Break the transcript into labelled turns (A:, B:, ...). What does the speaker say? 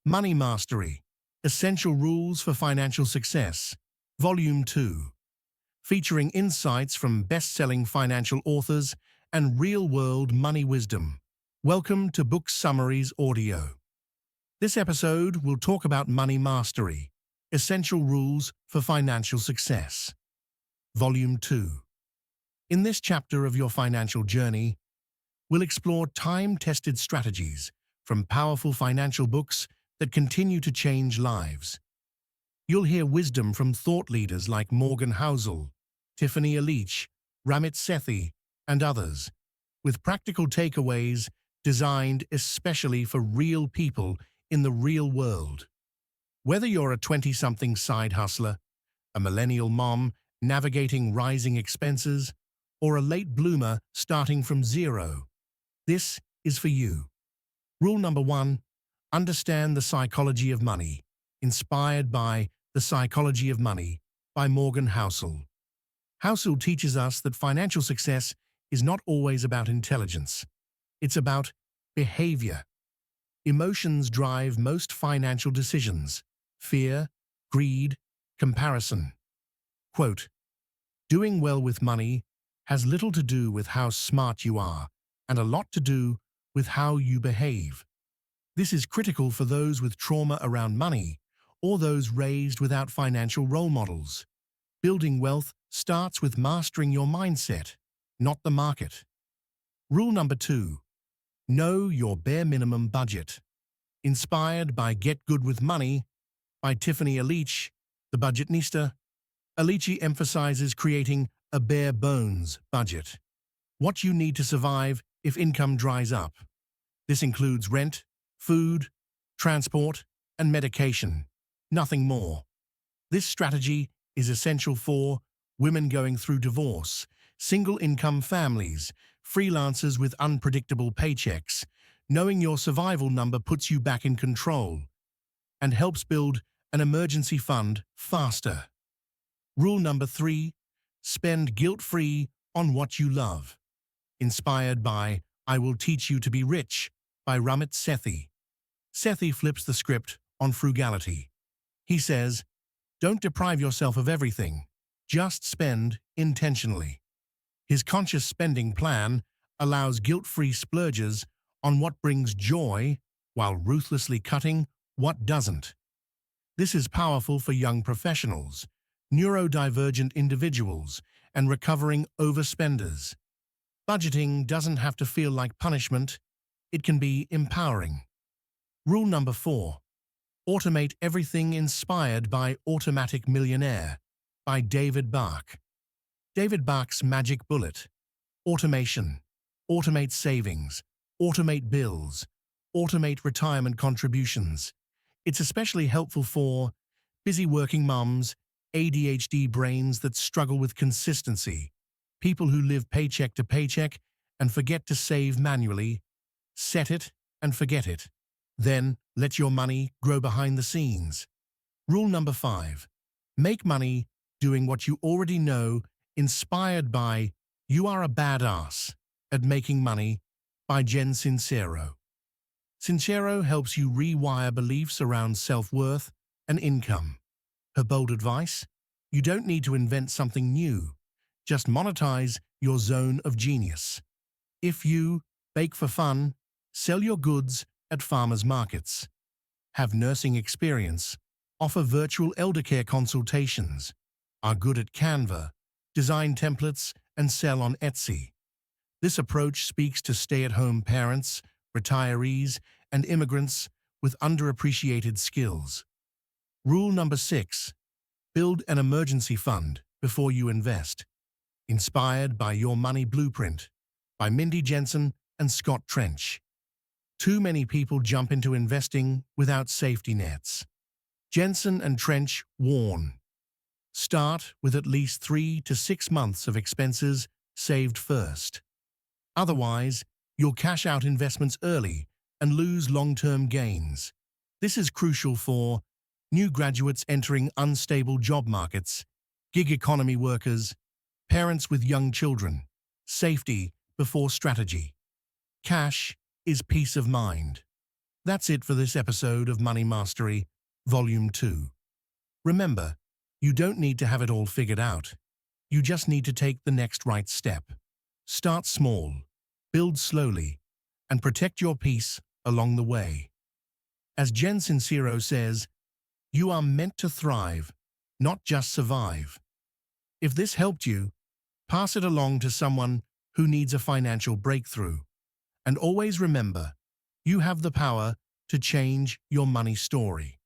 A: Money Mastery, Essential Rules for Financial Success, Volume 2, featuring insights from best-selling financial authors and real-world money wisdom. Welcome to Book Summaries Audio. This episode will talk about Money Mastery, Essential Rules for Financial Success, Volume 2. In this chapter of your financial journey, we'll explore time-tested strategies from powerful financial books that continue to change lives. You'll hear wisdom from thought leaders like Morgan Housel, Tiffany Alich, Ramit Sethi, and others, with practical takeaways designed especially for real people in the real world. Whether you're a 20-something side hustler, a millennial mom navigating rising expenses, or a late bloomer starting from zero, this is for you. Rule number 1, understand the psychology of money, inspired by The Psychology of Money by Morgan Housel. Housel teaches us that financial success is not always about intelligence. It's about behavior. Emotions drive most financial decisions: fear, greed, comparison. Quote, "Doing well with money has little to do with how smart you are and a lot to do with how you behave. This is critical for those with trauma around money or those raised without financial role models. Building wealth starts with mastering your mindset, not the market." Rule number 2, know your bare minimum budget. Inspired by Get Good with Money by Tiffany Alich, the Budgetnista, Alich emphasizes creating a bare bones budget. What you need to survive if income dries up. This includes rent, food, transport, and medication. Nothing more. This strategy is essential for women going through divorce, single-income families, freelancers with unpredictable paychecks. Knowing your survival number puts you back in control and helps build an emergency fund faster. Rule number 3, spend guilt-free on what you love. Inspired by I Will Teach You to Be Rich by Ramit Sethi. Sethi flips the script on frugality. He says, don't deprive yourself of everything, just spend intentionally. His conscious spending plan allows guilt-free splurges on what brings joy while ruthlessly cutting what doesn't. This is powerful for young professionals, neurodivergent individuals, and recovering overspenders. Budgeting doesn't have to feel like punishment. It can be empowering. Rule number 4, automate everything, inspired by Automatic Millionaire by David Bach. David Bach's magic bullet: automation. Automate savings, automate bills, automate retirement contributions. It's especially helpful for busy working mums, ADHD brains that struggle with consistency, people who live paycheck to paycheck and forget to save manually. Set it and forget it. Then let your money grow behind the scenes. Rule number 5, make money doing what you already know, inspired by You Are a Badass at Making Money by Jen Sincero. Sincero helps you rewire beliefs around self-worth and income. Her bold advice: you don't need to invent something new. Just monetize your zone of genius. If you bake for fun, sell your goods at farmers markets. Have nursing experience, offer virtual eldercare consultations. Are good at Canva, design templates, and sell on Etsy. This approach speaks to stay-at-home parents, retirees, and immigrants with underappreciated skills. Rule number 6, build an emergency fund before you invest. Inspired by Your Money Blueprint by Mindy Jensen and Scott Trench. Too many people jump into investing without safety nets. Jensen and Trench warn: start with at least 3 to 6 months of expenses saved first. Otherwise, you'll cash out investments early and lose long-term gains. This is crucial for new graduates entering unstable job markets, gig economy workers, parents with young children. Safety before strategy. Cash is peace of mind. That's it for this episode of Money Mastery, Volume 2. Remember, you don't need to have it all figured out. You just need to take the next right step. Start small, build slowly, and protect your peace along the way. As Jen Sincero says, you are meant to thrive, not just survive. If this helped you, pass it along to someone who needs a financial breakthrough. And always remember, you have the power to change your money story.